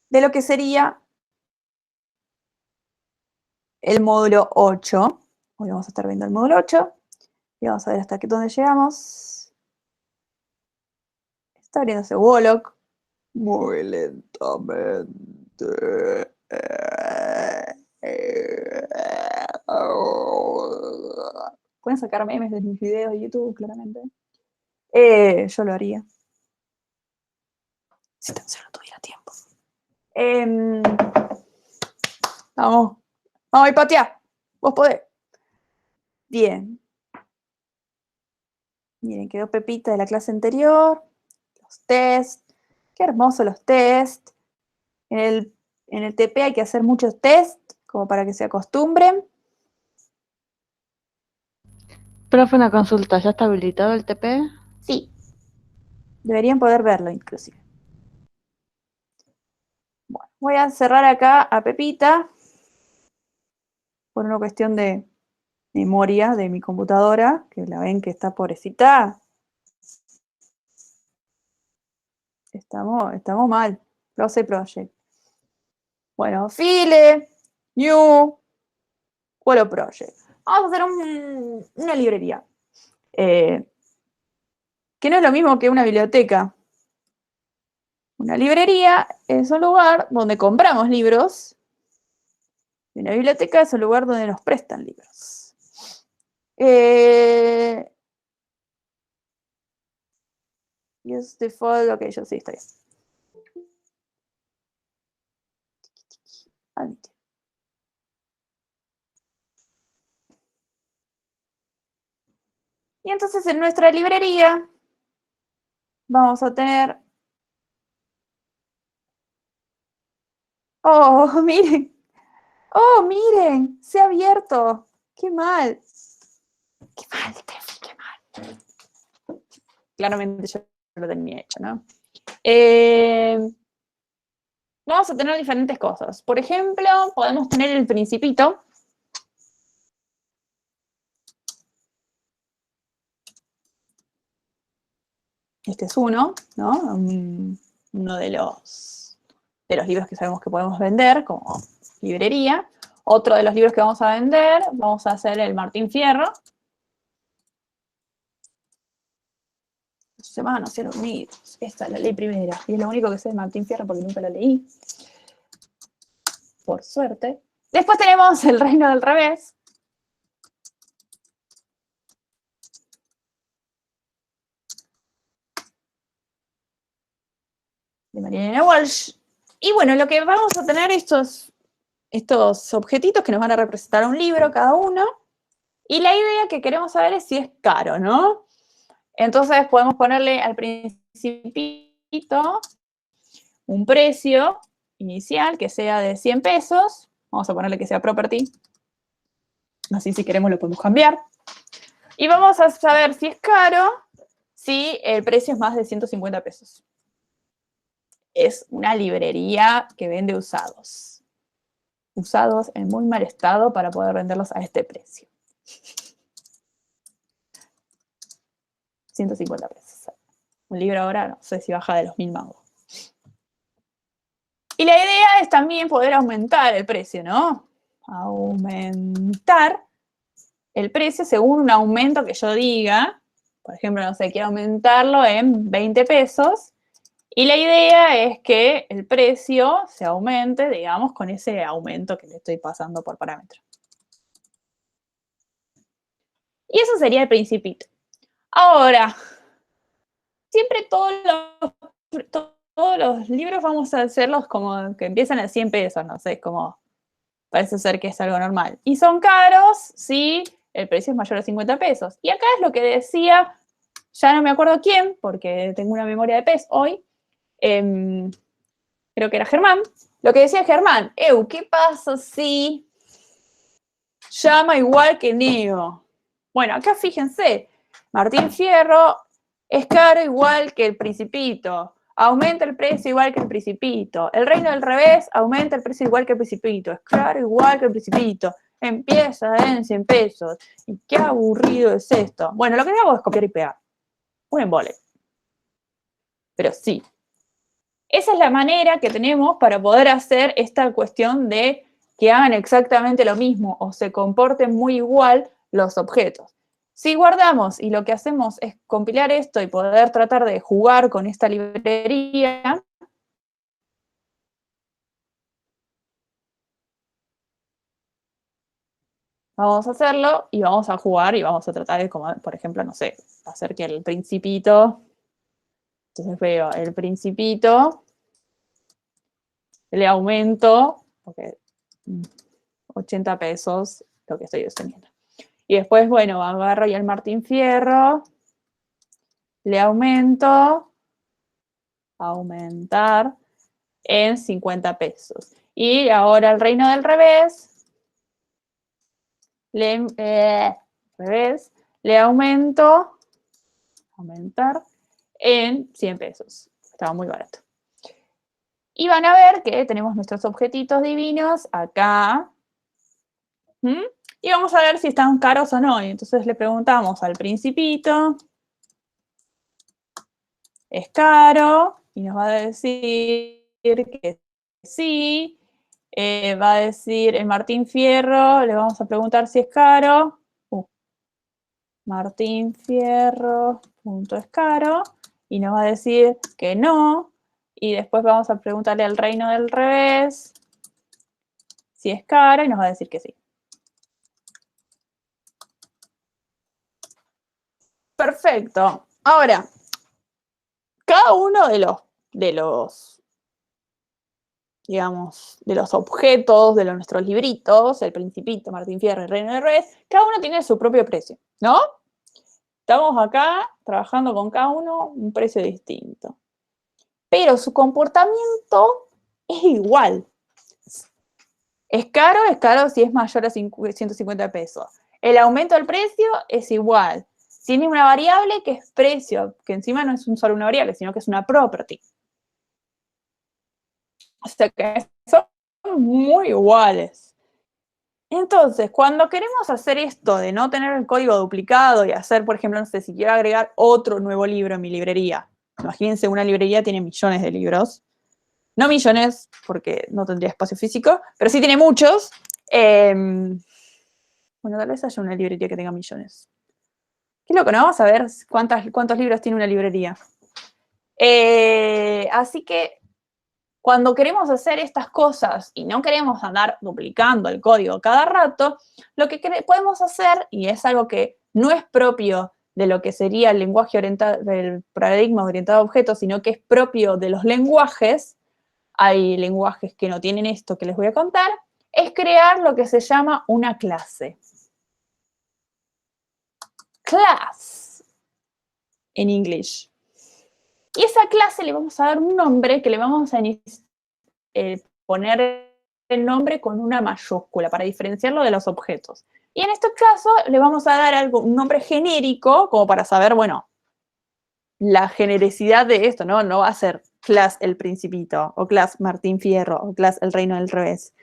de lo que sería el módulo 8. Hoy vamos a estar viendo el módulo 8 y vamos a ver hasta dónde llegamos. Está abriéndose Wolock muy lentamente. Pueden sacar memes de mis videos de YouTube, claramente. Yo lo haría. Si tan solo tuviera tiempo. Vamos. Vamos, Hipatia. Vos podés. Bien. Miren, quedó Pepita de la clase anterior. Los test. Qué hermosos los test. En el TP hay que hacer muchos test, como para que se acostumbren. Profe, una consulta, ¿ya está habilitado el TP? Sí. Deberían poder verlo, inclusive. Bueno, voy a cerrar acá a Pepita por una cuestión de memoria de mi computadora, que la ven que está pobrecita. Estamos mal. Close Project. Bueno, File, New, Wolo Project. Vamos a hacer una librería. Que no es lo mismo que una biblioteca. Una librería es un lugar donde compramos libros. Y una biblioteca es un lugar donde nos prestan libros. Use default, ok, yo sí, está bien. Admite. Y entonces en nuestra librería vamos a tener... Oh, miren. Oh, miren, se ha abierto. Qué mal. Qué mal, Tefi, qué mal. Claramente yo lo tenía hecho, ¿no? Vamos a tener diferentes cosas. Por ejemplo, podemos tener el Principito. Este es uno, ¿no? Uno de los libros que sabemos que podemos vender como librería. Otro de los libros que vamos a vender, vamos a hacer el Martín Fierro. Se van a Naciones Unidas. Esta es la ley primera. Y es lo único que sé de Martín Fierro porque nunca la leí. Por suerte. Después tenemos El Reino del Revés. De Mariana Walsh. Y bueno, lo que vamos a tener estos objetitos que nos van a representar un libro cada uno. Y la idea que queremos saber es si es caro, ¿no? Entonces podemos ponerle al Principito un precio inicial que sea de 100 pesos. Vamos a ponerle que sea property. Así si queremos lo podemos cambiar. Y vamos a saber si es caro, si el precio es más de 150 pesos. Es una librería que vende usados. Usados en muy mal estado para poder venderlos a este precio. 150 pesos. Un libro ahora no sé si baja de los 1000 mangos. Y la idea es también poder aumentar el precio, ¿no? Aumentar el precio según un aumento que yo diga. Por ejemplo, no sé, quiero aumentarlo en 20 pesos. Y la idea es que el precio se aumente, digamos, con ese aumento que le estoy pasando por parámetro. Y eso sería el Principito. Ahora, siempre todos los libros vamos a hacerlos como que empiezan a 100 pesos, no sé, como parece ser que es algo normal. Y son caros si el precio es mayor a 50 pesos. Y acá es lo que decía, ya no me acuerdo quién, porque tengo una memoria de pez hoy, creo que era Germán. Lo que decía Germán, ¿qué pasa si llama igual que Neo? Bueno, acá fíjense, Martín Fierro es caro igual que el Principito. Aumenta el precio igual que el Principito. El Reino del Revés aumenta el precio igual que el Principito. Es caro igual que el Principito. Empieza en 100 pesos. Y qué aburrido es esto. Bueno, lo que hago es copiar y pegar. Un embole. Pero sí. Esa es la manera que tenemos para poder hacer esta cuestión de que hagan exactamente lo mismo o se comporten muy igual los objetos. Si guardamos y lo que hacemos es compilar esto y poder tratar de jugar con esta librería, vamos a hacerlo y vamos a jugar y vamos a tratar de, como, por ejemplo, no sé, hacer que el principito, entonces veo el principito, le aumento, porque 80 pesos lo que estoy obteniendo. Y después, bueno, agarro ya el Martín Fierro, le aumento, aumentar en 50 pesos. Y ahora el Reino del Revés, le aumento, aumentar en 100 pesos. Estaba muy barato. Y van a ver que tenemos nuestros objetitos divinos acá. Y vamos a ver si están caros o no. Y entonces le preguntamos al Principito, ¿es caro? Y nos va a decir que sí. Va a decir el Martín Fierro, le vamos a preguntar si es caro. Martín Fierro, punto es caro. Y nos va a decir que no. Y después vamos a preguntarle al Reino del Revés si es caro y nos va a decir que sí. Perfecto. Ahora, cada uno digamos, de los objetos de nuestros libritos, el Principito, Martín Fierro, el Reino del Revés, cada uno tiene su propio precio, ¿no? Estamos acá trabajando con cada uno un precio distinto. Pero su comportamiento es igual. Es caro si es mayor a 150 pesos. El aumento del precio es igual. Tiene una variable que es precio, que encima no es solo una variable, sino que es una property. O sea que son muy iguales. Entonces, cuando queremos hacer esto de no tener el código duplicado y hacer, por ejemplo, no sé, si quiero agregar otro nuevo libro en mi librería. Imagínense, una librería tiene millones de libros. No millones, porque no tendría espacio físico, pero sí tiene muchos. Bueno, tal vez haya una librería que tenga millones. Qué loco, ¿no? Vamos a ver cuántos libros tiene una librería. Así que cuando queremos hacer estas cosas y no queremos andar duplicando el código cada rato, lo que podemos hacer, y es algo que no es propio de lo que sería el lenguaje orientado, del paradigma orientado a objetos, sino que es propio de los lenguajes, hay lenguajes que no tienen esto que les voy a contar, es crear lo que se llama una clase. Class, en inglés. Y esa clase le vamos a dar un nombre que le vamos a poner el nombre con una mayúscula para diferenciarlo de los objetos. Y en este caso le vamos a dar un nombre genérico como para saber, bueno, la genericidad de esto, ¿no? No va a ser class el Principito, o class Martín Fierro, o class el Reino del Revés.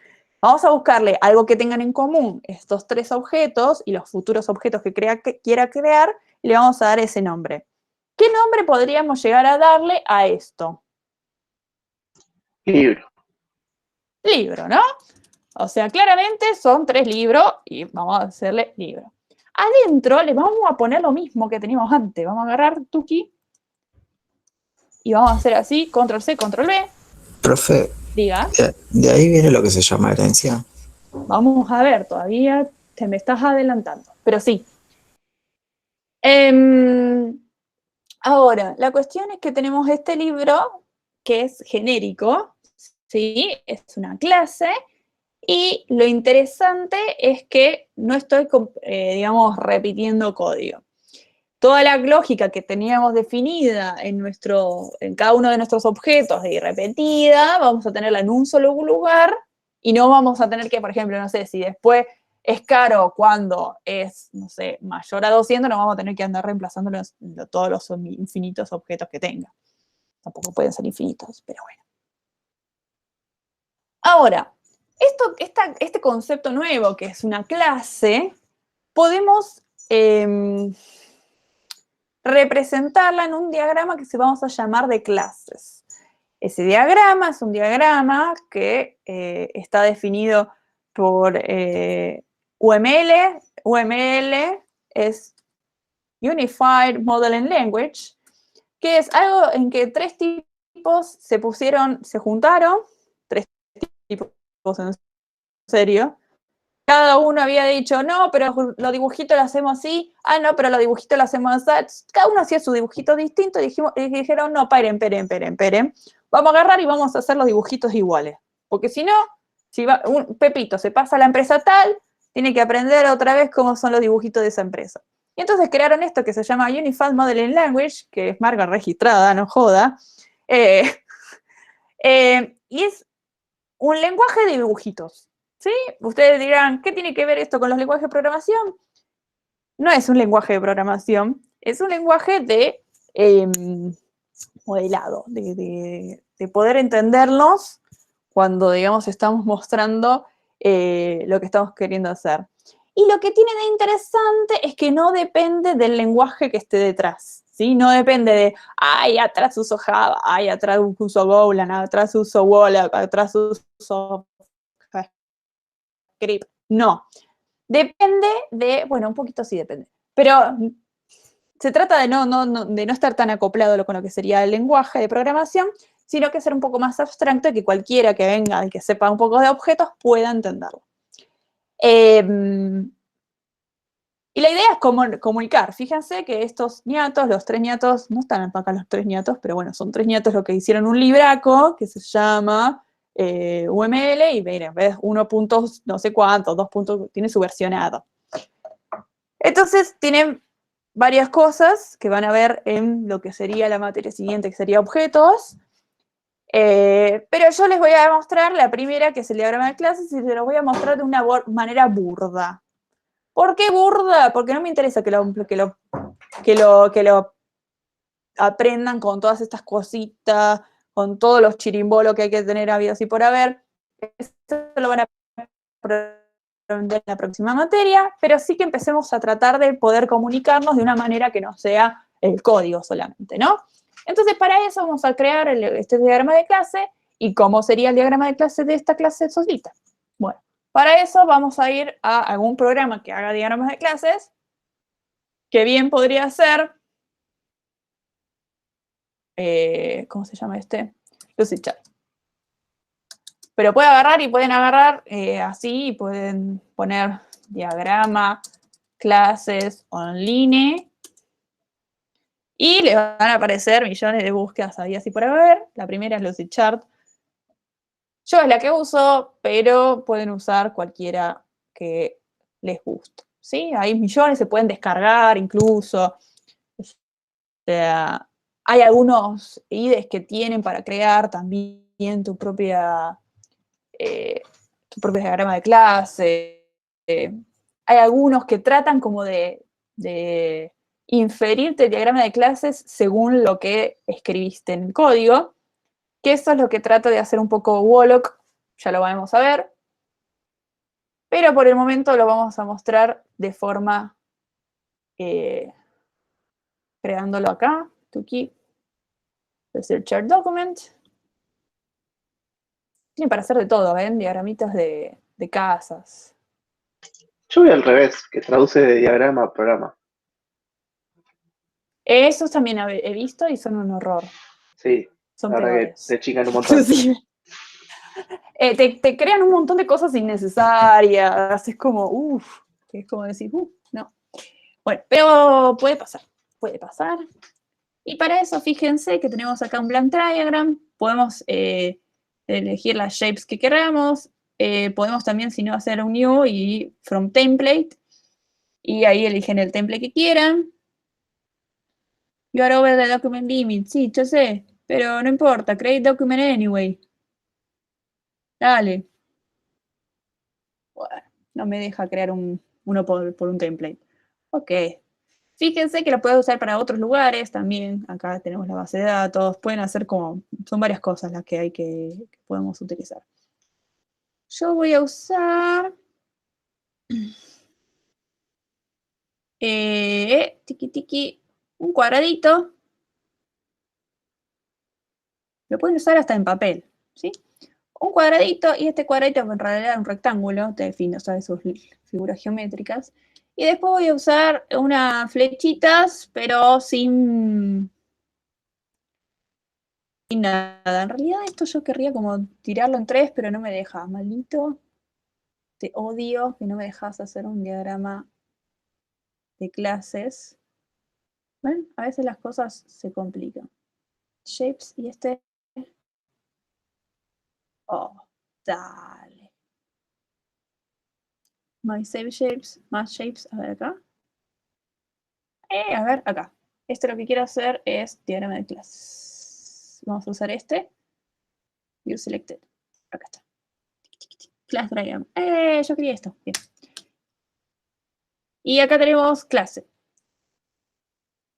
Vamos a buscarle algo que tengan en común estos tres objetos y los futuros objetos que quiera crear, y le vamos a dar ese nombre. ¿Qué nombre podríamos llegar a darle a esto? Libro. Libro, ¿no? O sea, claramente son 3 libros y vamos a hacerle libro. Adentro le vamos a poner lo mismo que teníamos antes. Vamos a agarrar Tuki y vamos a hacer así, control C, control V. Profe, Diga. ¿de ahí viene lo que se llama herencia? Vamos a ver, todavía te me estás adelantando, pero sí. Ahora, la cuestión es que tenemos este libro que es genérico, ¿sí? Es una clase. Y lo interesante es que no estoy, digamos, repitiendo código. Toda la lógica que teníamos definida en cada uno de nuestros objetos y repetida, vamos a tenerla en un solo lugar y no vamos a tener que, por ejemplo, no sé, si después es caro cuando es, no sé, mayor a 200, no vamos a tener que andar reemplazando todos los infinitos objetos que tenga. Tampoco pueden ser infinitos, pero bueno. Ahora, este concepto nuevo, que es una clase, podemos representarla en un diagrama que se vamos a llamar de clases. Ese diagrama es un diagrama que está definido por UML. UML es Unified Modeling Language, que es algo en que tres tipos se juntaron, tres tipos en serio. Cada uno había dicho, no, pero los dibujitos lo hacemos así, no, pero los dibujitos lo hacemos así. Cada uno hacía su dibujito distinto y dijeron, no, paren. Vamos a agarrar y vamos a hacer los dibujitos iguales. Porque si no, si un Pepito se pasa a la empresa tal, tiene que aprender otra vez cómo son los dibujitos de esa empresa. Y entonces crearon esto que se llama Unified Modeling Language, que es marca registrada, no joda. Y es un lenguaje de dibujitos. ¿Sí? Ustedes dirán, ¿qué tiene que ver esto con los lenguajes de programación? No es un lenguaje de programación, es un lenguaje de modelado, de poder entendernos cuando, digamos, estamos mostrando lo que estamos queriendo hacer. Y lo que tiene de interesante es que no depende del lenguaje que esté detrás, ¿sí? No depende de, atrás uso Java, atrás uso Golang, atrás uso Wallach, atrás uso JavaScript. No. Depende de, bueno, un poquito sí depende, pero se trata de no estar tan acoplado con lo que sería el lenguaje de programación, sino que ser un poco más abstracto y que cualquiera que venga y que sepa un poco de objetos pueda entenderlo. Y la idea es comunicar. Fíjense que estos ñatos, los tres ñatos, no están acá los tres ñatos, pero bueno, son tres ñatos los que hicieron un libraco que se llama UML y miren, ves, 1 puntos no sé cuántos, 2 puntos, tiene su versionado. Entonces tienen varias cosas que van a ver en lo que sería la materia siguiente, que sería objetos. Pero yo les voy a mostrar la primera, que es el diagrama de clases, y se los voy a mostrar de una manera burda. ¿Por qué burda? Porque no me interesa que lo aprendan con todas estas cositas, con todos los chirimbolos que hay que tener habidos y por haber. Esto lo van a aprender en la próxima materia, pero sí que empecemos a tratar de poder comunicarnos de una manera que no sea el código solamente, ¿no? Entonces, para eso vamos a crear este diagrama de clase. ¿Y cómo sería el diagrama de clase de esta clase solita? Bueno, para eso vamos a ir a algún programa que haga diagramas de clases, que bien podría ser, ¿cómo se llama este? Lucidchart. Pero pueden agarrar así y pueden poner diagrama, clases, online, y les van a aparecer millones de búsquedas así por haber. La primera es Lucidchart. Yo es la que uso, pero pueden usar cualquiera que les guste. ¿Sí? Hay millones, se pueden descargar incluso. O sea, hay algunos IDEs que tienen para crear también tu propio diagrama de clase. Hay algunos que tratan como de inferirte el diagrama de clases según lo que escribiste en el código, que eso es lo que trata de hacer un poco Wallach, ya lo vamos a ver, pero por el momento lo vamos a mostrar de forma creándolo acá, Tuki, Researcher Document. Tiene para hacer de todo, ¿ven? Diagramitas de casas. Yo voy al revés, que traduce de diagrama a programa. Esos también he visto y son un horror. Sí, Son la verdad que peores. te chingan un montón. Inclusive. Te crean un montón de cosas innecesarias. Es como, es como decir, no. Bueno, pero puede pasar. Puede pasar. Y para eso, fíjense que tenemos acá un blank diagram. Podemos elegir las shapes que queramos. Podemos también, si no, hacer un new y from template. Y ahí eligen el template que quieran. You are over the document limit. Sí, yo sé. Pero no importa. Create document anyway. Dale. Bueno, no me deja crear uno por un template. Ok. Fíjense que lo puedo usar para otros lugares también. Acá tenemos la base de datos. Pueden hacer como, son varias cosas las que hay que podemos utilizar. Yo voy a usar tiki tiki, un cuadradito. Lo pueden usar hasta en papel, ¿sí? Un cuadradito, y este cuadradito en realidad es un rectángulo, te defino, sabes, sus figuras geométricas. Y después voy a usar unas flechitas, pero sin nada. En realidad esto yo querría como tirarlo en 3, pero no me deja. Maldito, te odio que no me dejas hacer un diagrama de clases. ¿Ven? A veces las cosas se complican. Shapes y este. Oh, dale. My save shapes, más shapes. A ver acá. A ver, acá. Esto lo que quiero hacer es diagrama de clases. Vamos a usar este. View selected. Acá está. Class diagram. Yo quería esto. Bien. Y acá tenemos clase.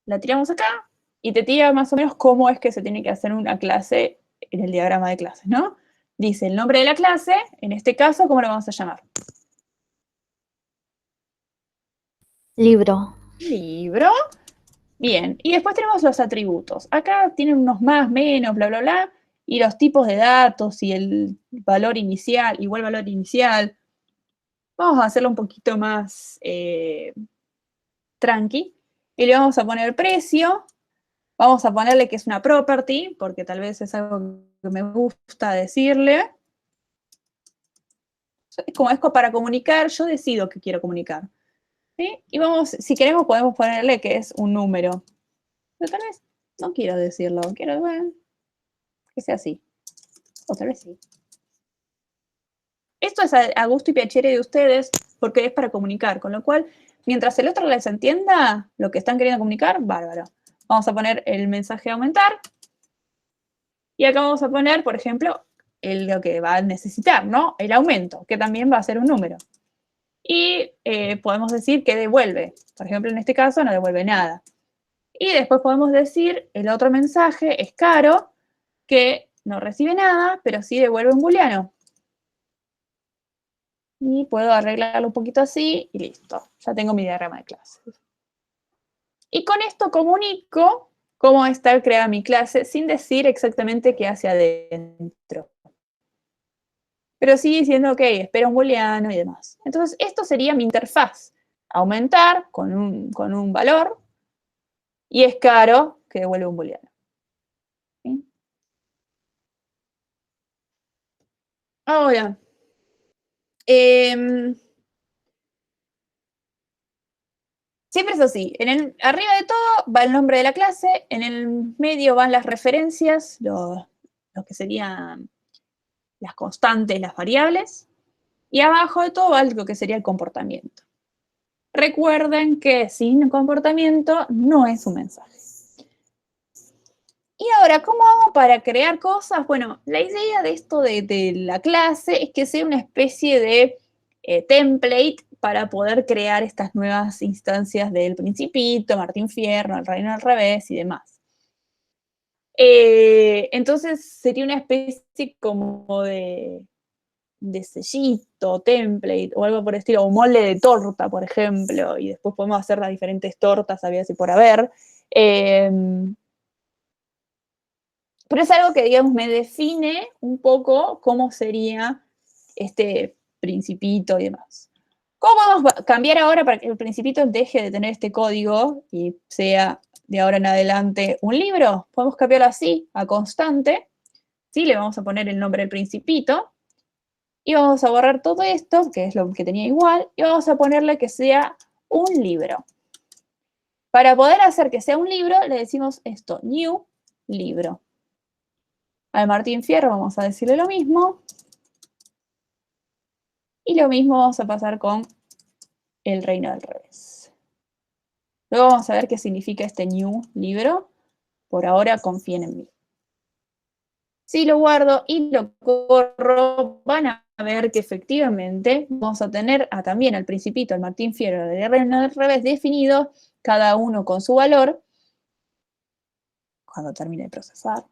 La tiramos acá y te tira más o menos cómo es que se tiene que hacer una clase en el diagrama de clases, ¿no? Dice el nombre de la clase, en este caso, ¿cómo lo vamos a llamar? Libro. Libro. Bien, y después tenemos los atributos. Acá tienen unos más, menos, bla, bla, bla, y los tipos de datos y el valor inicial, igual valor inicial. Vamos a hacerlo un poquito más tranqui. Y le vamos a poner precio. Vamos a ponerle que es una property, porque tal vez es algo que me gusta decirle. Es como para comunicar, yo decido que quiero comunicar. ¿Sí? Y vamos, si queremos, podemos ponerle que es un número. Pero tal vez no quiero decirlo, quiero, bueno, que sea así. O tal vez sí. Esto es a gusto y piacere de ustedes, porque es para comunicar, con lo cual, mientras el otro les entienda lo que están queriendo comunicar, bárbaro. Vamos a poner el mensaje aumentar. Y acá vamos a poner, por ejemplo, lo que va a necesitar, ¿no? El aumento, que también va a ser un número. Y podemos decir que devuelve. Por ejemplo, en este caso no devuelve nada. Y después podemos decir, el otro mensaje es caro, que no recibe nada, pero sí devuelve un booleano. Y puedo arreglarlo un poquito así y listo. Ya tengo mi diagrama de clases. Y con esto comunico cómo está creada mi clase sin decir exactamente qué hace adentro. Pero sí diciendo, ok, espera un booleano y demás. Entonces, esto sería mi interfaz. Aumentar con un valor y es caro que devuelve un booleano. ¿Sí? Ahora, siempre es así. Arriba de todo va el nombre de la clase, en el medio van las referencias, lo que serían las constantes, las variables, y abajo de todo va algo que sería el comportamiento. Recuerden que sin comportamiento no es un mensaje. Y ahora, ¿cómo hago para crear cosas? Bueno, la idea de esto de la clase es que sea una especie de template para poder crear estas nuevas instancias del Principito, Martín Fierro, El Reino al Revés y demás. Entonces sería una especie como de sellito, template o algo por el estilo, o molde de torta, por ejemplo, y después podemos hacer las diferentes tortas, había así por haber. Pero es algo que, digamos, me define un poco cómo sería este Principito y demás. ¿Cómo vamos a cambiar ahora para que el Principito deje de tener este código y sea de ahora en adelante un libro? Podemos cambiarlo así, a constante. ¿Sí? Le vamos a poner el nombre del Principito. Y vamos a borrar todo esto, que es lo que tenía igual, y vamos a ponerle que sea un libro. Para poder hacer que sea un libro, le decimos esto, new libro. Al Martín Fierro vamos a decirle lo mismo. Y lo mismo vamos a pasar con El Reino del Revés. Luego vamos a ver qué significa este new libro. Por ahora confíen en mí. Si lo guardo y lo corro, van a ver que efectivamente vamos a tener también al Principito, al Martín Fierro del Reino del Revés definido, cada uno con su valor, cuando termine de procesar.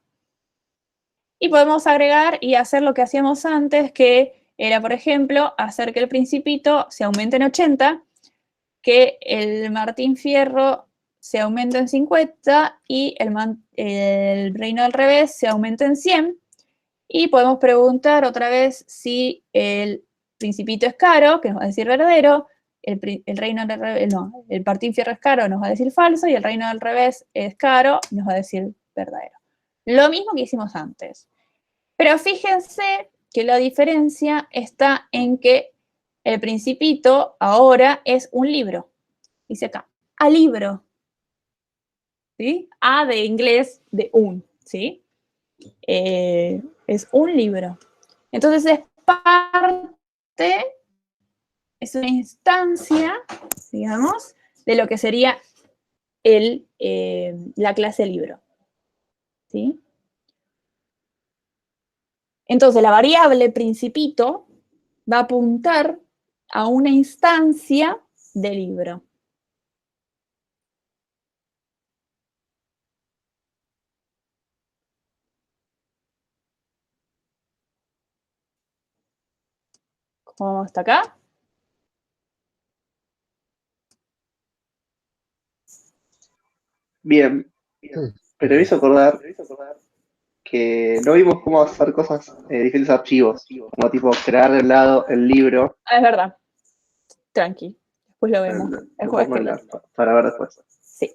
Y podemos agregar y hacer lo que hacíamos antes, que era, por ejemplo, hacer que el Principito se aumente en 80, que el Martín Fierro se aumenta en 50 y el reino al revés se aumenta en 100. Y podemos preguntar otra vez si el principito es caro, que nos va a decir verdadero, el reino al revés, no, el Martín Fierro es caro, nos va a decir falso, y el reino al revés es caro, nos va a decir verdadero. Lo mismo que hicimos antes. Pero fíjense que la diferencia está en que el principito ahora es un libro. Dice acá, a libro. ¿Sí? A de inglés de un, ¿sí? Es un libro. Entonces es parte, es una instancia, digamos, de lo que sería la clase libro. ¿Sí? Entonces la variable principito va a apuntar a una instancia de libro. ¿Cómo vamos hasta acá? Bien, pero me hizo acordar que no vimos cómo hacer cosas de diferentes archivos, como tipo crear de un lado el libro, Ah, es verdad. Tranqui. Después lo vemos. lo El jueves pongo que viene. para ver después. Sí.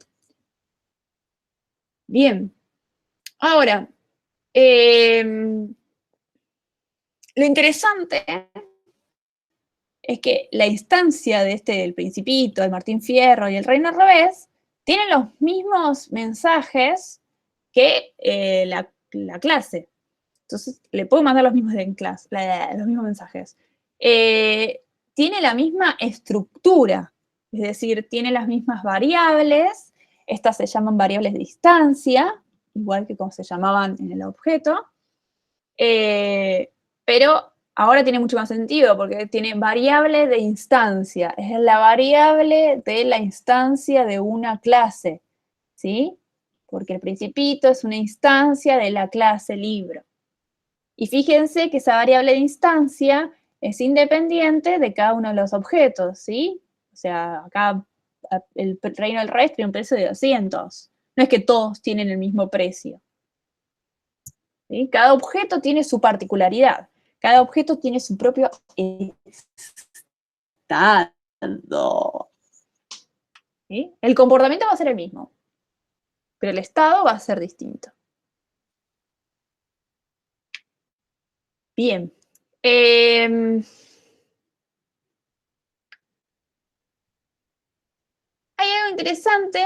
Bien. Ahora, lo interesante es que la instancia de el Principito, el Martín Fierro y el Reino al Revés tienen los mismos mensajes que la clase. Entonces, le puedo mandar los mismos en clase, los mismos mensajes. Tiene la misma estructura, es decir, tiene las mismas variables. Estas se llaman variables de instancia, igual que como se llamaban en el objeto. Pero ahora tiene mucho más sentido porque tiene variable de instancia. Es la variable de la instancia de una clase, ¿sí? Porque el Principito es una instancia de la clase libro. Y fíjense que esa variable de instancia es independiente de cada uno de los objetos, ¿sí? O sea, acá el reino del rey tiene un precio de 200. No es que todos tienen el mismo precio. ¿Sí? Cada objeto tiene su particularidad. Cada objeto tiene su propio estado. ¿Sí? El comportamiento va a ser el mismo, pero el estado va a ser distinto. Bien. Hay algo interesante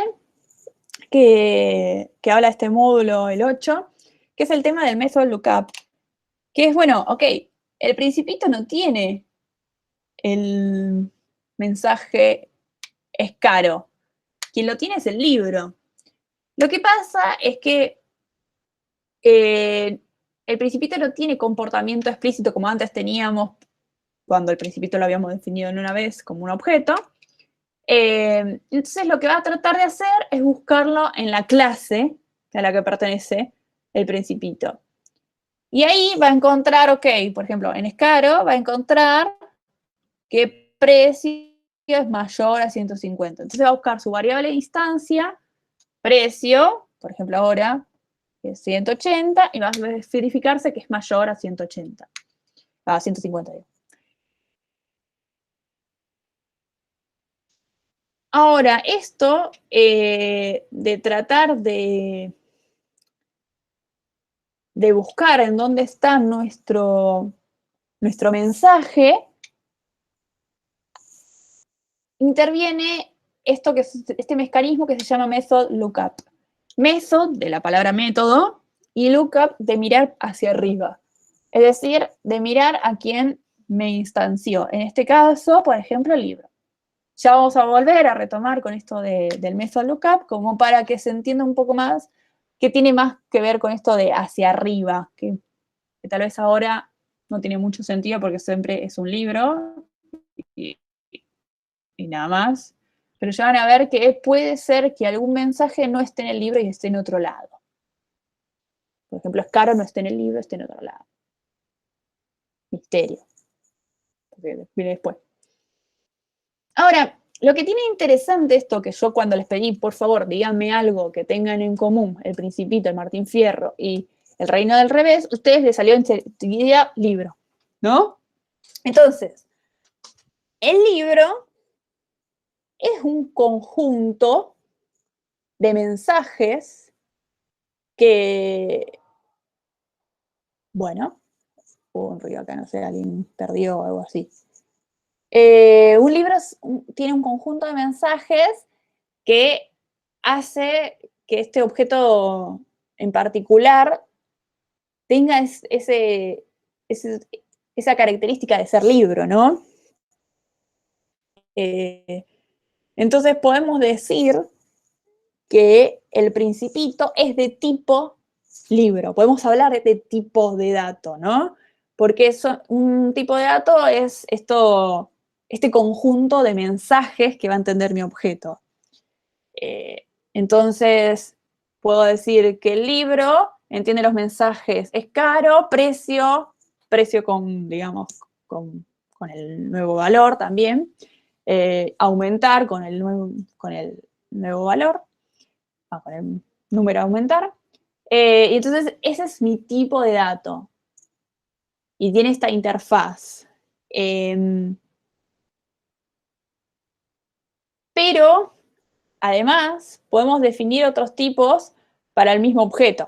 que habla este módulo, el 8, que es el tema del método lookup, que es, bueno, ok, el Principito no tiene el mensaje es caro. Quien lo tiene es el libro. Lo que pasa es que el Principito no tiene comportamiento explícito como antes teníamos cuando el Principito lo habíamos definido en una vez como un objeto. Entonces lo que va a tratar de hacer es buscarlo en la clase a la que pertenece el Principito. Y ahí va a encontrar, ok, por ejemplo, en Escaro va a encontrar qué precio es mayor a 150. Entonces va a buscar su variable de instancia, precio, por ejemplo ahora, que es 180, y va a verificarse que es mayor a 180. A 150. Ahora, esto de tratar de buscar en dónde está nuestro mensaje, interviene este mecanismo que se llama method lookup. Method, de la palabra método, y lookup, de mirar hacia arriba. Es decir, de mirar a quien me instanció. En este caso, por ejemplo, el libro. Ya vamos a volver a retomar con esto del method lookup, como para que se entienda un poco más que tiene más que ver con esto de hacia arriba, que tal vez ahora no tiene mucho sentido porque siempre es un libro y nada más. Pero ya van a ver que puede ser que algún mensaje no esté en el libro y esté en otro lado. Por ejemplo, es caro, no esté en el libro, esté en otro lado. Misterio. Porque viene después. Ahora, lo que tiene interesante esto, que yo cuando les pedí, por favor, díganme algo que tengan en común, El Principito, el Martín Fierro y El Reino del Revés, a ustedes les salió enseguida libro, ¿no? Entonces, el libro es un conjunto de mensajes que, bueno, hubo un ruido acá, no sé, alguien perdió o algo así. Un libro tiene un conjunto de mensajes que hace que este objeto en particular tenga esa característica de ser libro, ¿no? Entonces podemos decir que el Principito es de tipo libro. Podemos hablar de tipo de dato, ¿no? Porque un tipo de dato es este conjunto de mensajes que va a entender mi objeto. Entonces, puedo decir que el libro entiende los mensajes, es caro, precio con, digamos, con el nuevo valor también, aumentar con el nuevo valor, con el número aumentar. Y entonces, ese es mi tipo de dato. Y tiene esta interfaz. Pero además, podemos definir otros tipos para el mismo objeto.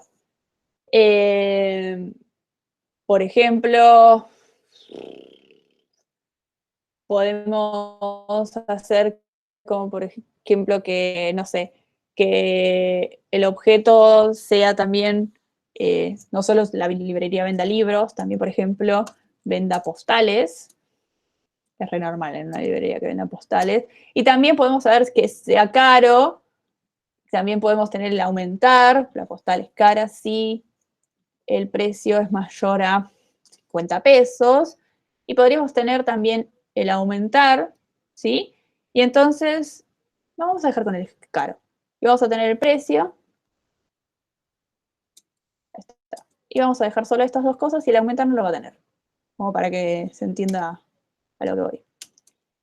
Por ejemplo, podemos hacer como por ejemplo que, no sé, que el objeto sea también, no solo la librería venda libros, también, por ejemplo, venda postales. Es re normal en una librería que venda postales. Y también podemos saber que sea caro. También podemos tener el aumentar, la postal es cara si el precio es mayor a 50 pesos. Y podríamos tener también el aumentar, ¿sí? Y entonces, no vamos a dejar con el caro. Y vamos a tener el precio. Y vamos a dejar solo estas dos cosas y el aumentar no lo va a tener. Como para que se entienda a lo que voy.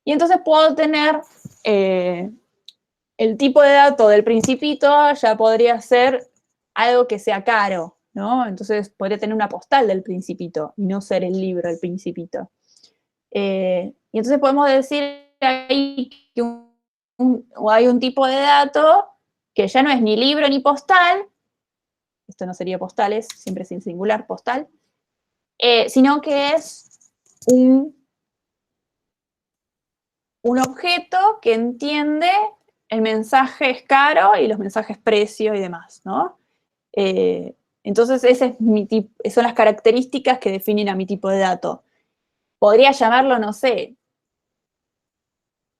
Y entonces puedo tener el tipo de dato del Principito, ya podría ser algo que sea caro, ¿no? Entonces podría tener una postal del Principito y no ser el libro del Principito. Y entonces podemos decir ahí que hay un tipo de dato que ya no es ni libro ni postal, esto no sería postales, siempre sin singular, postal, sino que es un objeto que entiende el mensaje es caro y los mensajes precio y demás, ¿no? Entonces, ese es son las características que definen a mi tipo de dato. Podría llamarlo, no sé,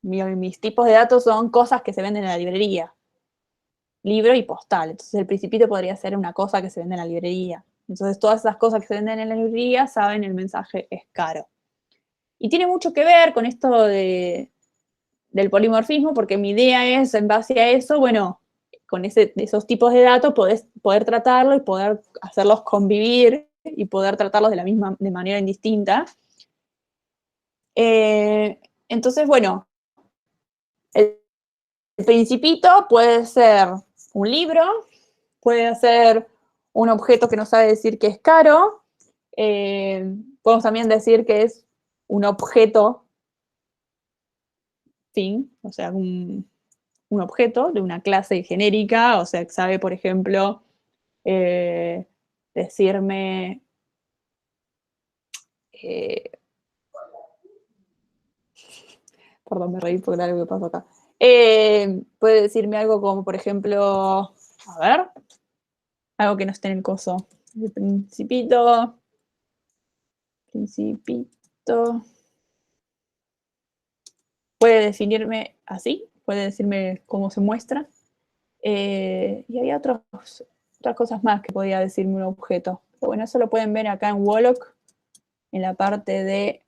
mis tipos de datos son cosas que se venden en la librería, libro y postal. Entonces, el Principito podría ser una cosa que se vende en la librería. Entonces, todas esas cosas que se venden en la librería saben el mensaje es caro. Y tiene mucho que ver con esto del polimorfismo, porque mi idea es, en base a eso, bueno, con esos tipos de datos poder tratarlo y poder hacerlos convivir y poder tratarlos de manera indistinta. Entonces, bueno, el Principito puede ser un libro, puede ser un objeto que nos sabe decir que es caro, podemos también decir que es un objeto fin, o sea, un objeto de una clase genérica, o sea, sabe, por ejemplo, decirme, eh, perdón, me reí porque era algo que pasó acá. Puede decirme algo como, por ejemplo, a ver, algo que no esté en el coso. El principito, puede definirme así, puede decirme cómo se muestra. Y había otras cosas más que podía decirme un objeto. Pero bueno, eso lo pueden ver acá en Wollock, en la parte de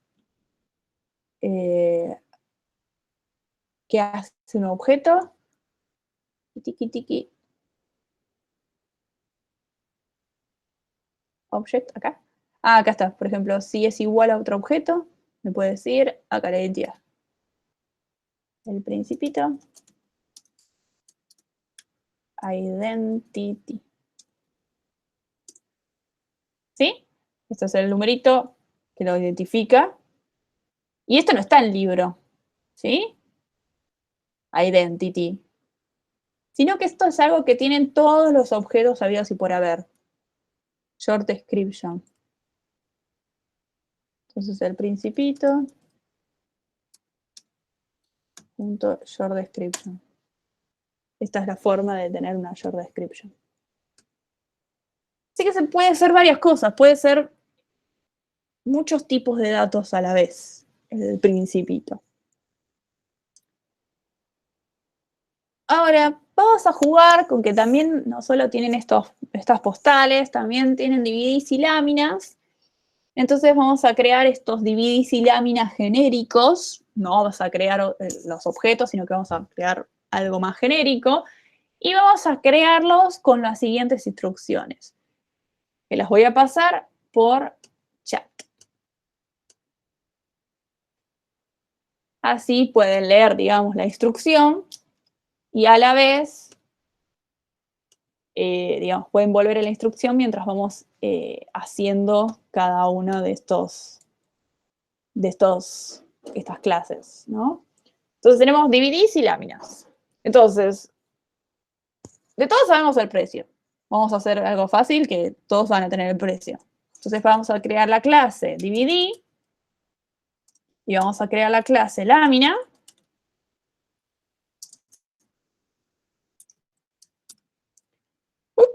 qué hace un objeto. Tiki, tiki. Object, acá. Ah, acá está. Por ejemplo, si es igual a otro objeto, me puede decir acá la identidad. el principito. Identity. ¿Sí? Este es el numerito que lo identifica. Y esto no está en el libro, ¿sí? Identity. Sino que esto es algo que tienen todos los objetos habidos y por haber. Short description. Entonces el principito. Punto short description. Esta es la forma de tener una short description. Así que se puede hacer varias cosas. Puede ser muchos tipos de datos a la vez. El principito. Ahora, vamos a jugar con que también no solo tienen estas postales, también tienen DVDs y láminas. Entonces vamos a crear estos DVDs y láminas genéricos. No vamos a crear los objetos, sino que vamos a crear algo más genérico. Y vamos a crearlos con las siguientes instrucciones, que las voy a pasar por chat. Así pueden leer, digamos, la instrucción y a la vez, digamos, pueden volver a la instrucción mientras vamos haciendo cada uno de estas clases, ¿no? Entonces tenemos DVDs y láminas. Entonces, de todos sabemos el precio. Vamos a hacer algo fácil que todos van a tener el precio. Entonces vamos a crear la clase DVD y vamos a crear la clase lámina. Ahí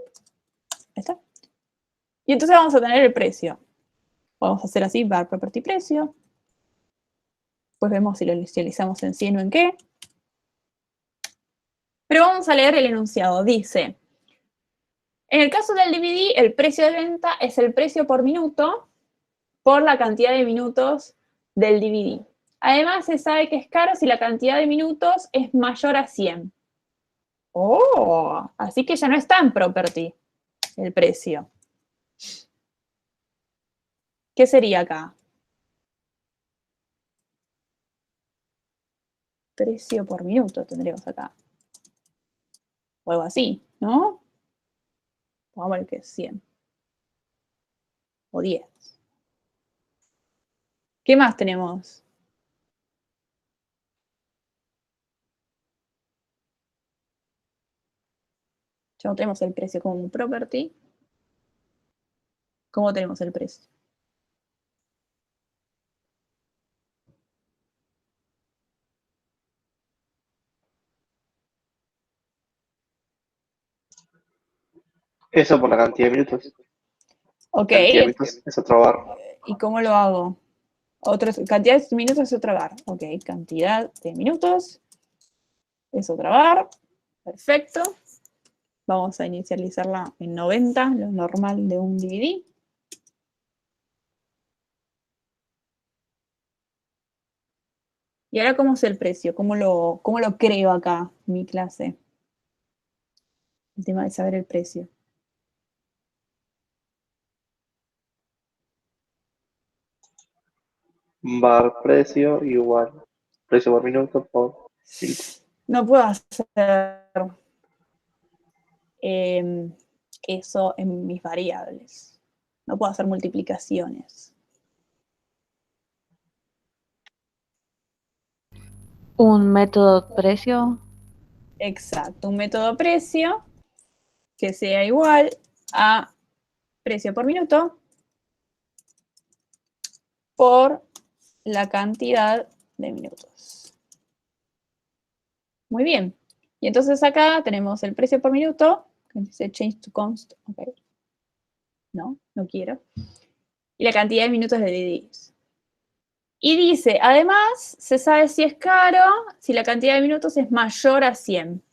está. Y entonces vamos a tener el precio. Vamos a hacer así, var property precio. Pues vemos si lo inicializamos en 100 o en qué. Pero vamos a leer el enunciado. Dice, en el caso del DVD, el precio de venta es el precio por minuto por la cantidad de minutos del DVD. Además, se sabe que es caro si la cantidad de minutos es mayor a 100. Oh, así que ya no está en property el precio. ¿Qué sería acá? Precio por minuto tendríamos acá. O algo así, ¿no? Vamos a ver qué es 100. O 10. ¿Qué más tenemos? Ya no tenemos el precio como un property. ¿Cómo tenemos el precio? Eso por la cantidad de minutos. Ok. Cantidad de minutos es otro bar. ¿Y cómo lo hago? Cantidad de minutos es otra bar. Ok, cantidad de minutos es otra bar. Perfecto. Vamos a inicializarla en 90, lo normal de un DVD. Y ahora, ¿cómo es el precio? ¿Cómo lo creo acá, mi clase? El tema de saber el precio. Bar precio igual. Precio por minuto por minuto. No puedo hacer eso en mis variables. No puedo hacer multiplicaciones. Un método precio. Exacto, un método precio que sea igual a precio por minuto por la cantidad de minutos. Muy bien. Y entonces acá tenemos el precio por minuto, que dice change to const. Okay. No, no quiero. Y la cantidad de minutos de DDs. Y dice, además, se sabe si es caro, si la cantidad de minutos es mayor a 100.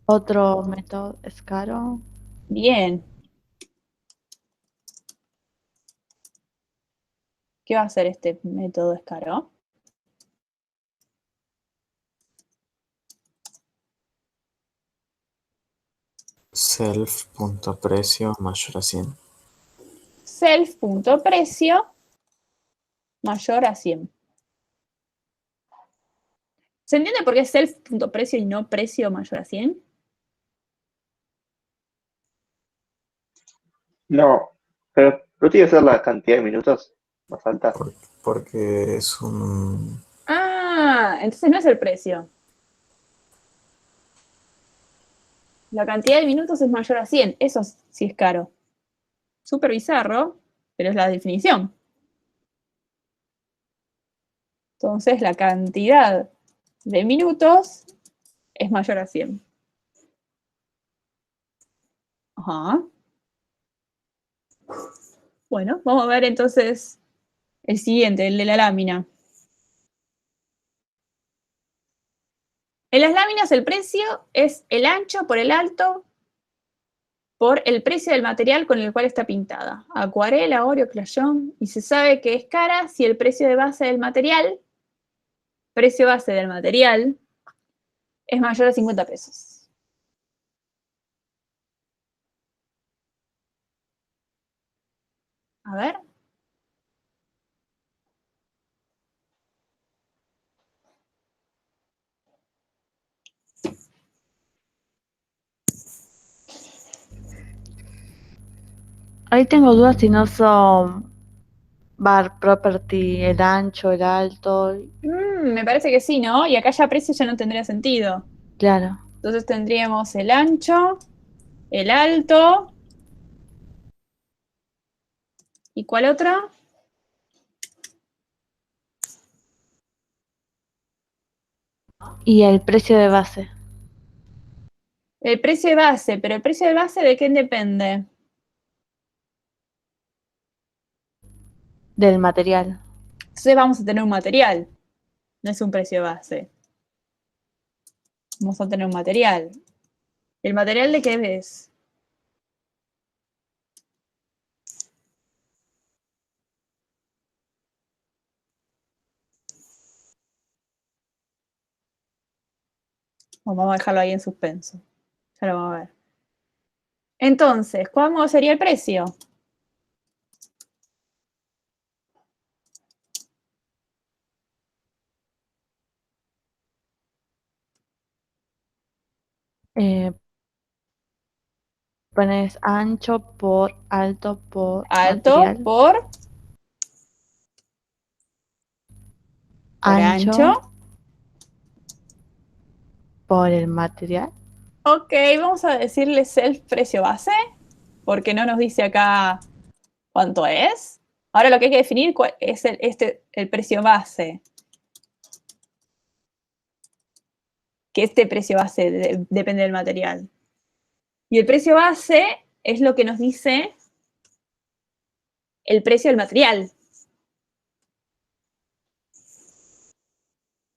Otro método es caro. Bien. ¿Qué va a hacer este método es caro? Self.precio mayor a 100. Self.precio mayor a 100. ¿Se entiende por qué es self.precio y no precio mayor a 100? No, pero ¿no tiene que ser la cantidad de minutos más alta? Porque es un... Ah, entonces no es el precio. La cantidad de minutos es mayor a 100. Eso sí es caro. Súper bizarro, pero es la definición. Entonces la cantidad de minutos es mayor a 100. Ajá. Bueno, vamos a ver entonces el siguiente, el de la lámina. En las láminas el precio es el ancho por el alto por el precio del material con el cual está pintada. Acuarela, óleo, clayón. Y se sabe que es cara si el precio de base del material, es mayor a 50 pesos. A ver. Ahí tengo dudas si no son bar property, el ancho, el alto. Me parece que sí, ¿no? Y acá ya precio ya no tendría sentido. Claro. Entonces tendríamos el ancho, el alto. ¿Y cuál otra? Y el precio de base El precio de base. ¿Pero el precio de base de quién depende? del material. Entonces vamos a tener un material. No es un precio de base. Vamos a tener un material. ¿El material de qué es? Vamos a dejarlo ahí en suspenso. Ya lo vamos a ver. Entonces, ¿cómo sería el precio? Eh, Pones ancho por alto por Alto material. por Ancho ancho. por el material. Ok, vamos a decirle self precio base, porque no nos dice acá cuánto es. Ahora lo que hay que definir es el precio base. Que este precio base depende del material. Y el precio base es lo que nos dice el precio del material.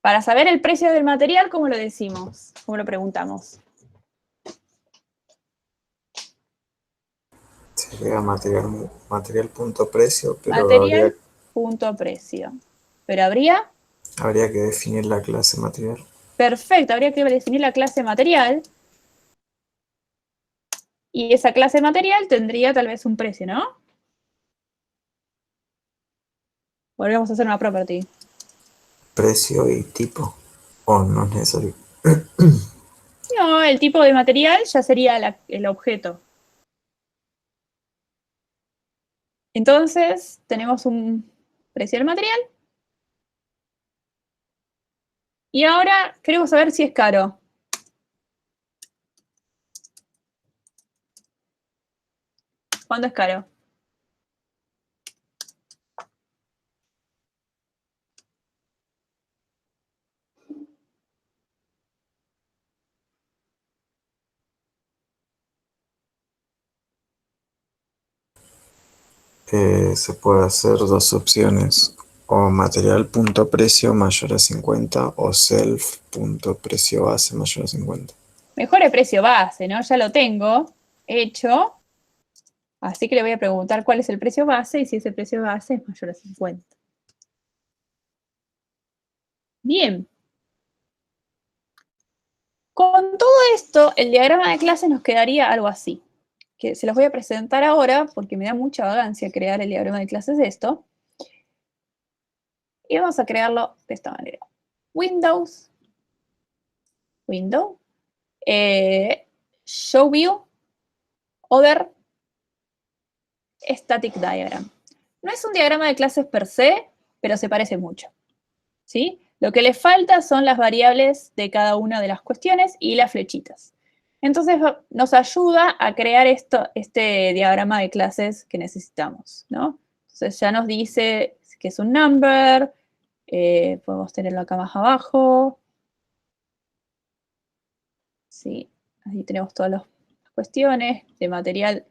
Para saber el precio del material, ¿cómo lo decimos? ¿Cómo lo preguntamos? Sería material punto precio, pero Material, punto precio. Pero habría que definir la clase material. perfecto, habría que definir la clase material. Y esa clase material tendría tal vez un precio, ¿no? Volvemos a hacer una property. Precio y tipo. O no es necesario. No, el tipo de material ya sería el objeto. Entonces, tenemos un precio del material. Y ahora queremos saber si es caro. ¿Cuándo es caro? Se puede hacer dos opciones. O material punto precio mayor a 50 o self punto precio base mayor a 50. Mejor el precio base, ¿no? Ya lo tengo hecho. Así que le voy a preguntar cuál es el precio base y si ese precio base es mayor a 50. Bien. Con todo esto, el diagrama de clase nos quedaría algo así. Que se los voy a presentar ahora porque me da mucha vagancia crear el diagrama de clases de esto. Y vamos a crearlo de esta manera. Windows, Window, Show View, Other, Static Diagram. No es un diagrama de clases per se, pero se parece mucho, ¿sí? Lo que le falta son las variables de cada una de las cuestiones y las flechitas. Entonces nos ayuda a crear este diagrama de clases que necesitamos, ¿no? Entonces ya nos dice que es un number, podemos tenerlo acá más abajo. Sí, ahí tenemos todas las cuestiones. De material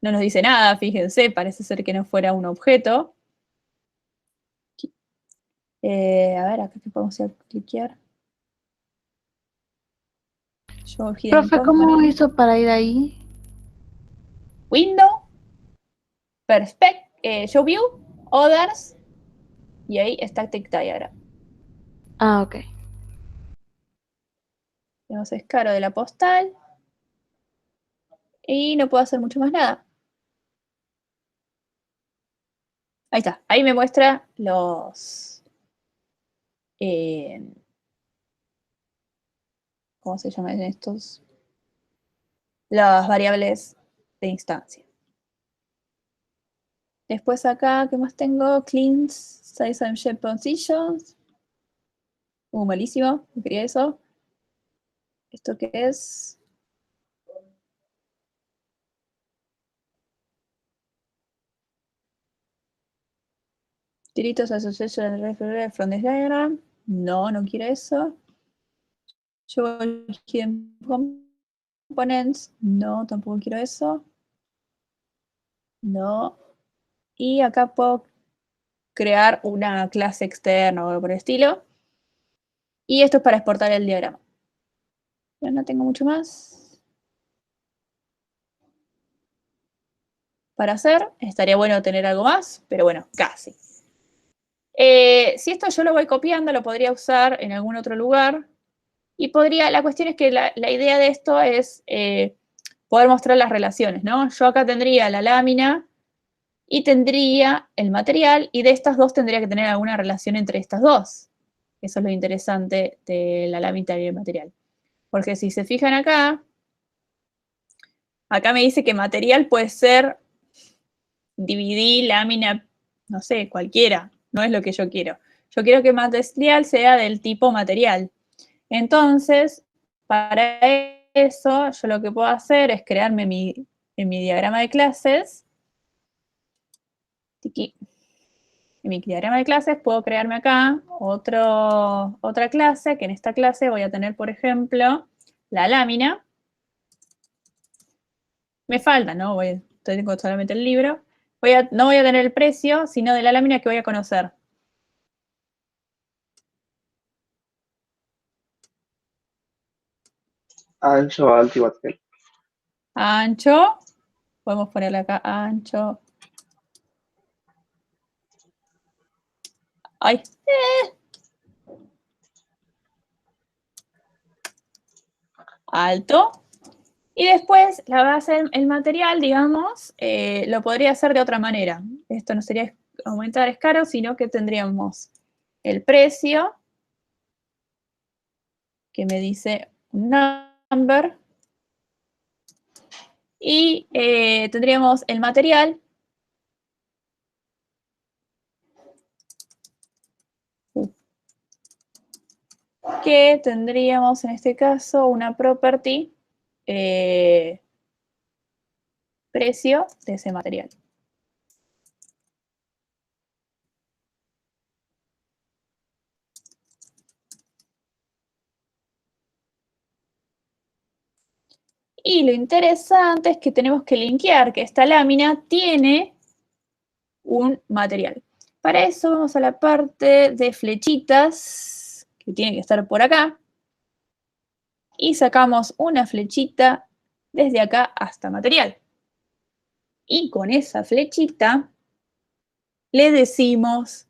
no nos dice nada, fíjense, parece ser que no fuera un objeto. A ver, acá que podemos cliquear. Profe, ¿cómo hizo para ir ahí? Window, Show View, Others, y ahí Static Diagram. Ah, ok. Tenemos escaro de la postal. Y no puedo hacer mucho más nada. Ahí está. Ahí me muestra los... ¿cómo se llaman estos? Las variables de instancia. Después acá, ¿qué más tengo? Cleans, Size and Shape Positions. Malísimo. No quería eso. ¿Esto qué es? Diritos Association Reference from the Diagram. No, no quiero eso. Show Hidden Components. No, tampoco quiero eso. No. Y acá puedo crear una clase externa o algo por el estilo. Y esto es para exportar el diagrama. Ya no tengo mucho más para hacer. Estaría bueno tener algo más, pero bueno, casi. Si esto yo lo voy copiando, lo podría usar en algún otro lugar. Y la cuestión es que la idea de esto es poder mostrar las relaciones, ¿no? Yo acá tendría la lámina y tendría el material, y de estas dos tendría que tener alguna relación entre estas dos. Eso es lo interesante de la lámina y el material. Porque si se fijan acá me dice que material puede ser DVD, lámina, no sé, cualquiera. No es lo que yo quiero. Yo quiero que material sea del tipo material. Entonces, para eso, yo lo que puedo hacer es crearme en mi diagrama de clases. Tiki. En mi diagrama de clases puedo crearme acá otra clase, que en esta clase voy a tener, por ejemplo, la lámina. Me falta, ¿no? Tengo solamente el libro. No voy a tener el precio, sino de la lámina que voy a conocer. Ancho, alto y material. Ancho. Podemos ponerle acá ancho. ¡Ay! Alto. Y después la base, el material, digamos, lo podría hacer de otra manera. Esto no sería aumentar escaro, sino que tendríamos el precio, que me dice un number, y tendríamos el material, que tendríamos en este caso una property, precio de ese material. Y lo interesante es que tenemos que linkear que esta lámina tiene un material. Para eso vamos a la parte de flechitas, que tiene que estar por acá, y sacamos una flechita desde acá hasta material. Y con esa flechita le decimos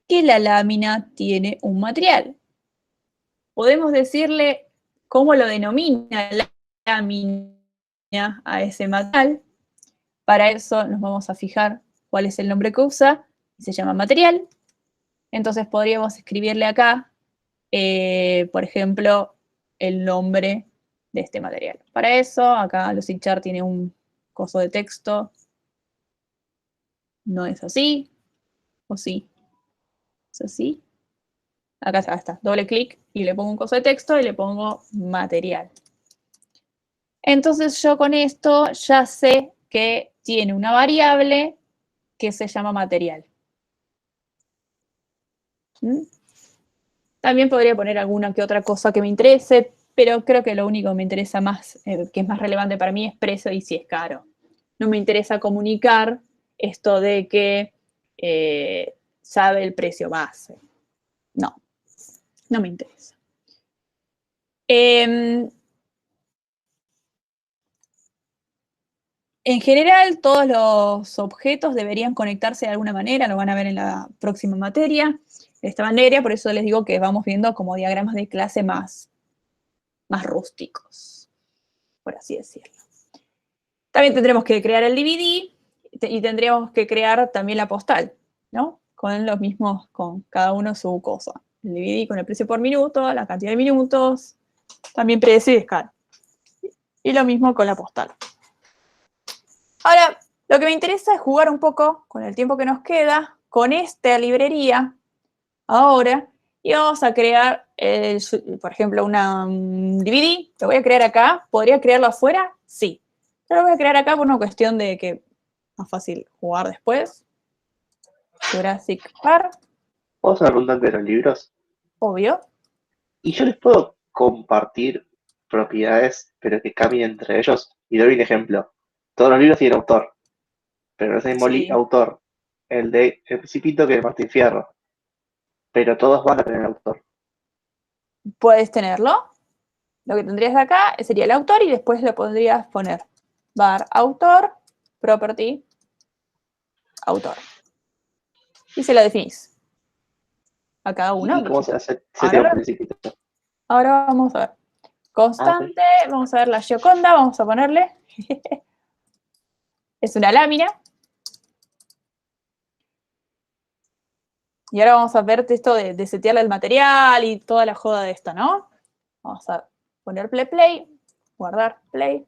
que la lámina tiene un material. Podemos decirle cómo lo denomina la lámina a ese material. Para eso nos vamos a fijar cuál es el nombre que usa. Se llama material. Entonces podríamos escribirle acá, por ejemplo, el nombre de este material. Para eso, acá Lucidchart tiene un coso de texto. No es así, o sí. ¿Es así? Acá está, doble clic y le pongo un coso de texto y le pongo material. Entonces yo con esto ya sé que tiene una variable que se llama material. ¿Mm? También podría poner alguna que otra cosa que me interese, pero creo que lo único que me interesa más, que es más relevante para mí, es precio y si es caro. No me interesa comunicar esto de que sabe el precio base. No, no me interesa. En general, todos los objetos deberían conectarse de alguna manera, lo van a ver en la próxima materia, de esta manera, por eso les digo que vamos viendo como diagramas de clase más rústicos, por así decirlo. También tendremos que crear el DVD y tendríamos que crear también la postal, ¿no? Con los mismos, con cada uno su cosa. El DVD con el precio por minuto, la cantidad de minutos, también precio y escala. Y lo mismo con la postal. Ahora, lo que me interesa es jugar un poco con el tiempo que nos queda, con esta librería, ahora, y vamos a crear, por ejemplo, un DVD. Lo voy a crear acá. ¿Podría crearlo afuera? Sí. Pero lo voy a crear acá por una cuestión de que es más fácil jugar después. Jurassic Park, ¿Puedo hacer una pregunta de los libros? obvio. Y yo les puedo compartir propiedades, pero que cambien entre ellos. Y doy un ejemplo. Todos los libros tienen autor, pero no es el mismo Sí. autor. El de El Principito que de Martín Fierro. Pero todos van a tener autor. Puedes tenerlo. Lo que tendrías acá sería el autor y después lo podrías poner var autor, property, autor. Y se lo definís a cada uno. ¿Y cómo se hace? Ahora, Un Principito. ahora vamos a ver. Constante, vamos a ver la Gioconda, vamos a ponerle. Es una lámina. Y ahora vamos a ver esto de setearle el material y toda la joda de esto, ¿no? Vamos a poner play, guardar play.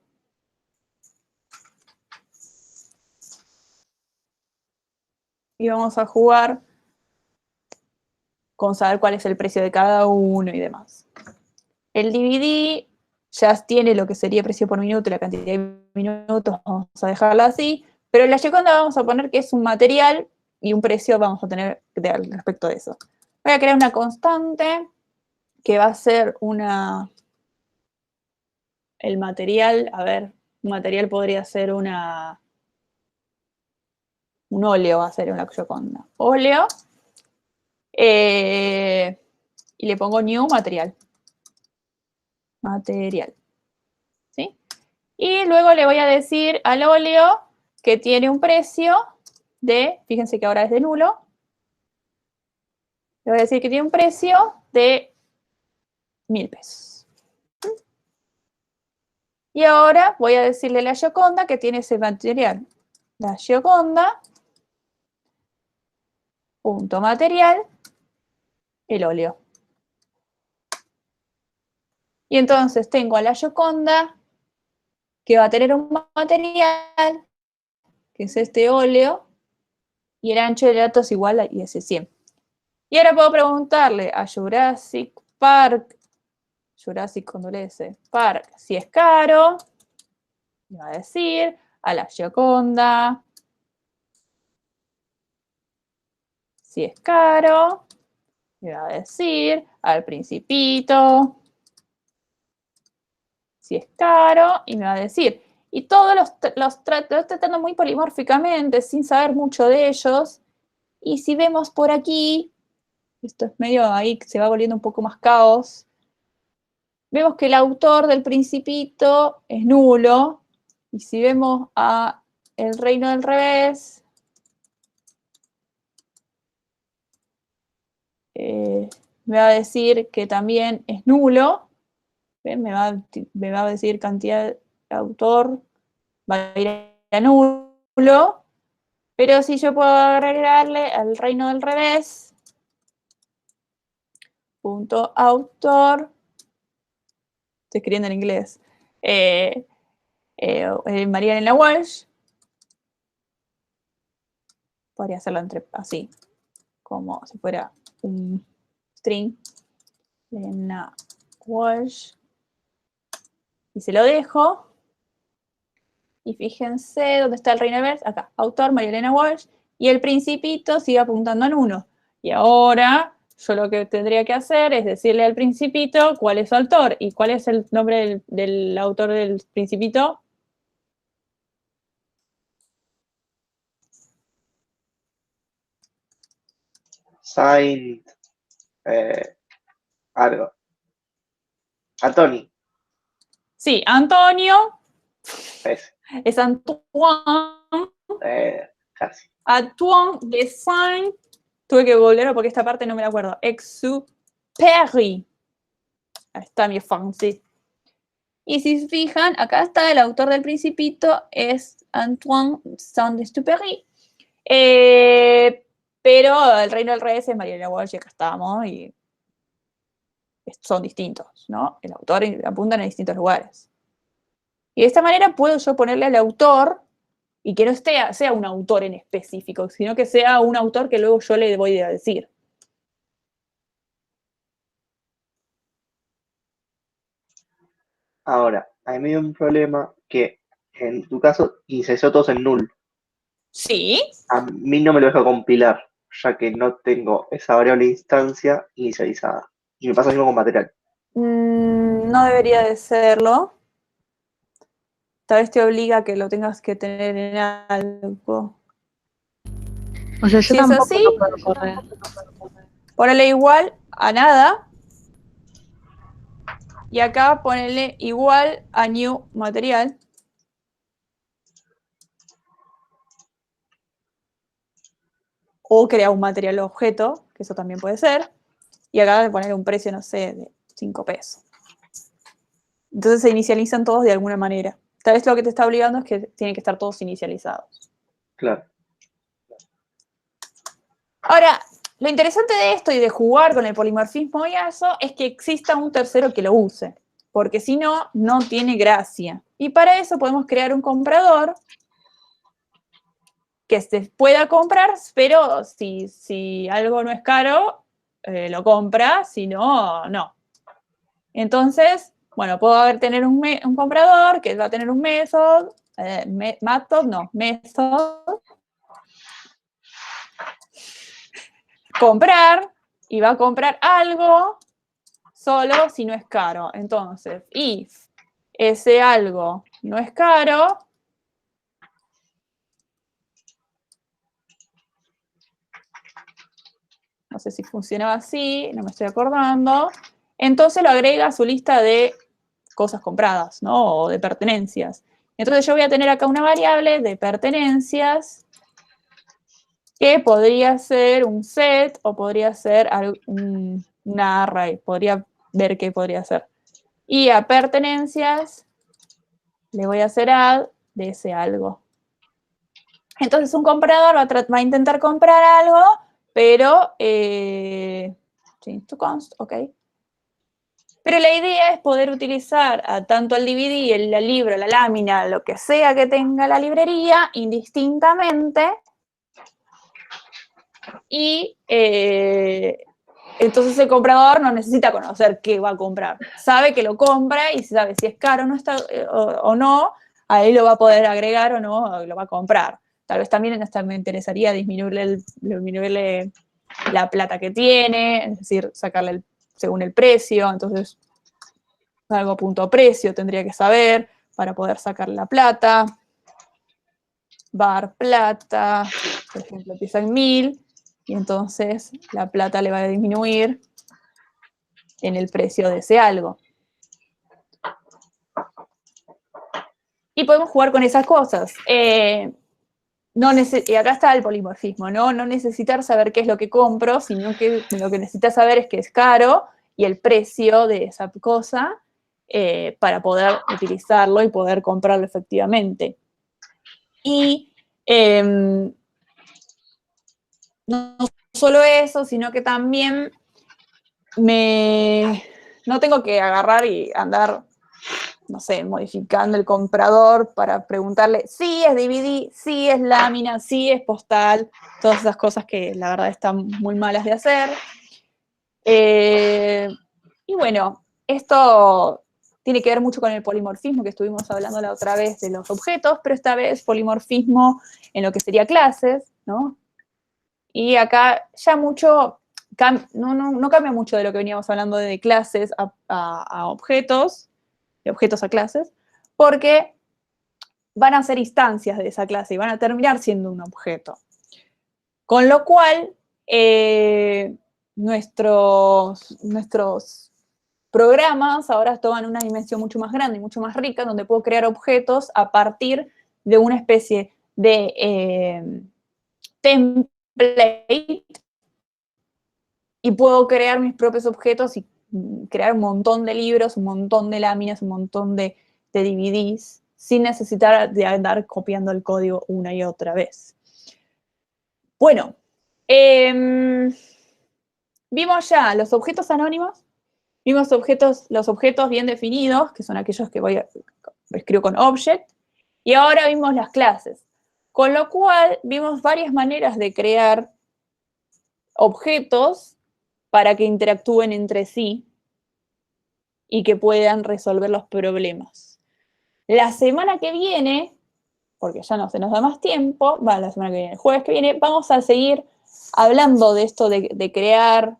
Y vamos a jugar con saber cuál es el precio de cada uno y demás. El DVD ya tiene lo que sería precio por minuto y la cantidad de minutos, vamos a dejarla así, pero en la Gioconda vamos a poner que es un material y un precio vamos a tener respecto de eso. Voy a crear una constante que va a ser el material, a ver, un material podría ser un óleo, va a ser una Gioconda. Óleo, y le pongo new material. Material. ¿Sí? Y luego le voy a decir al óleo que tiene un precio de, fíjense que ahora es de nulo, le voy a decir que tiene un precio de 1000 pesos. Y ahora voy a decirle a la Gioconda que tiene ese material. La Gioconda, punto material, el óleo. Y entonces tengo a la Gioconda que va a tener un material, que es este óleo, y el ancho de datos igual a IS100. Y ahora puedo preguntarle a Jurassic Park, Jurassic con doble S, Park, si es caro, me va a decir, a la Gioconda, si es caro, me va a decir, al Principito, si es caro, y me va a decir. Y todos los tratando muy polimórficamente, sin saber mucho de ellos. Y si vemos por aquí, esto es medio ahí que se va volviendo un poco más caos, vemos que el autor del Principito es nulo. Y si vemos a El Reino del Revés, me va a decir que también es nulo. ¿Ven? Me va a decir cantidad de autor, va a ir a nulo. Pero si yo puedo agregarle al Reino del Revés, punto autor, estoy escribiendo en inglés, María Elena Walsh, podría hacerlo así, como si fuera un string, Elena Walsh, y se lo dejo, y fíjense dónde está el reino del verso, acá, autor María Elena Walsh, y el principito sigue apuntando en 1. Y ahora yo lo que tendría que hacer es decirle al principito cuál es su autor. ¿Y cuál es el nombre del autor del principito? Saint, algo. Antoni, Sí, Antonio, ese. es Antoine, Casi. Antoine de Saint, tuve que volver porque esta parte no me la acuerdo, Exupéry. Ahí está mi francés. Y si se fijan, acá está el autor del Principito, es Antoine Saint-Exupéry. Pero el Reino del Revés es María Elena Walsh, y acá estamos, y son distintos, ¿no? El autor apunta en distintos lugares. Y de esta manera puedo yo ponerle al autor, y que no sea un autor en específico, sino que sea un autor que luego yo le voy a decir. Ahora, a mí me dio un problema que en tu caso inicializó todos en null. Sí, A mí no me lo deja compilar, ya que no tengo esa variable instancia inicializada. Y me pasa lo mismo con material. no debería de serlo. Tal vez te obliga a que lo tengas que tener en algo. O sea, yo Si es tampoco así, lo puedo correr. ponele igual a nada. Y acá ponele igual a new material. O crea un material objeto, que eso también puede ser. Y acá poner un precio, no sé, de 5 pesos. Entonces se inicializan todos de alguna manera. Tal vez lo que te está obligando es que tienen que estar todos inicializados. Claro. Ahora, lo interesante de esto y de jugar con el polimorfismo y eso es que exista un tercero que lo use, porque si no, no tiene gracia. Y para eso podemos crear un comprador que se pueda comprar, pero si algo no es caro, lo compra, si no, no. Entonces, bueno, puedo tener un comprador que va a tener un method, method, comprar, y va a comprar algo solo si no es caro. Entonces, if ese algo no es caro, no sé si funcionaba así, no me estoy acordando, entonces lo agrega a su lista de cosas compradas, ¿no? O de pertenencias. Entonces yo voy a tener acá una variable de pertenencias que podría ser un set o podría ser una array, podría ver qué podría ser. Y a pertenencias le voy a hacer add de ese algo. Entonces un comprador va a intentar comprar algo, pero change to const, ok. Pero la idea es poder utilizar tanto el DVD, el libro, la lámina, lo que sea que tenga la librería, indistintamente. Y entonces el comprador no necesita conocer qué va a comprar. Sabe que lo compra y sabe si es caro o no, ahí lo va a poder agregar o no, lo va a comprar. Tal vez también hasta me interesaría disminuirle la plata que tiene, es decir, sacarle según el precio. Entonces, algo punto precio tendría que saber para poder sacarle la plata. Bar plata, por ejemplo, empieza en 1000. Y entonces la plata le va a disminuir en el precio de ese algo. Y podemos jugar con esas cosas. Y acá está el polimorfismo, ¿no? No necesitar saber qué es lo que compro, sino que lo que necesitas saber es que es caro y el precio de esa cosa para poder utilizarlo y poder comprarlo efectivamente. Y no solo eso, sino que también no tengo que agarrar y andar, no sé, modificando el comprador para preguntarle si es DVD, si es lámina, si es postal, todas esas cosas que la verdad están muy malas de hacer. Y bueno, esto tiene que ver mucho con el polimorfismo que estuvimos hablando la otra vez de los objetos, pero esta vez polimorfismo en lo que sería clases, ¿no? Y acá ya mucho, no cambia mucho de lo que veníamos hablando de clases a objetos, de objetos a clases, porque van a ser instancias de esa clase y van a terminar siendo un objeto. Con lo cual, nuestros programas ahora toman una dimensión mucho más grande y mucho más rica, donde puedo crear objetos a partir de una especie de template y puedo crear mis propios objetos y crear un montón de libros, un montón de láminas, un montón de DVDs, sin necesitar de andar copiando el código una y otra vez. Bueno, vimos ya los objetos anónimos, vimos los objetos bien definidos, que son aquellos que escribo con object, y ahora vimos las clases. Con lo cual, vimos varias maneras de crear objetos para que interactúen entre sí y que puedan resolver los problemas. La semana que viene, porque ya no se nos da más tiempo, la semana que viene, el jueves que viene, vamos a seguir hablando de esto de crear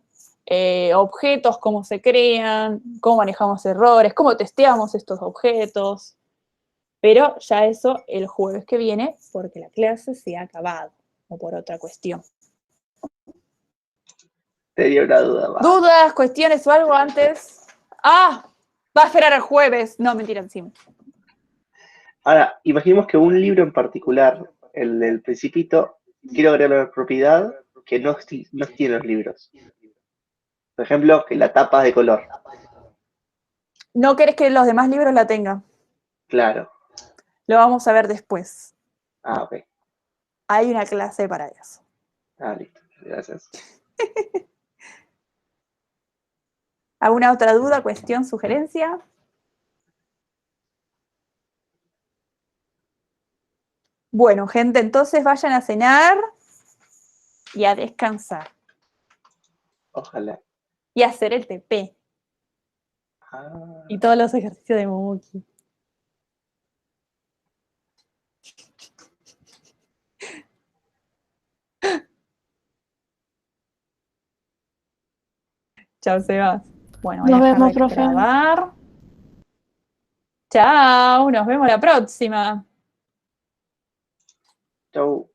objetos, cómo se crean, cómo manejamos errores, cómo testeamos estos objetos, pero ya eso el jueves que viene, porque la clase se ha acabado, o por otra cuestión. Tenía una duda más. ¿Dudas, cuestiones o algo antes? ¡Ah! Va a esperar el jueves. No, mentira, encima. Ahora, imaginemos que un libro en particular, el del Principito, quiero agregar una propiedad que no tiene los libros. Por ejemplo, que la tapa es de color. ¿No querés que los demás libros la tengan? Claro. Lo vamos a ver después. Ah, ok. Hay una clase para eso. Ah, listo. Gracias. ¿Alguna otra duda, cuestión, sugerencia? Bueno, gente, entonces vayan a cenar y a descansar. Ojalá. Y a hacer el TP. Ah. Y todos los ejercicios de Momoki. Chao, Sebas. Bueno, voy a Nos dejar vemos, de profe. grabar. Chao, nos vemos la próxima. Chau.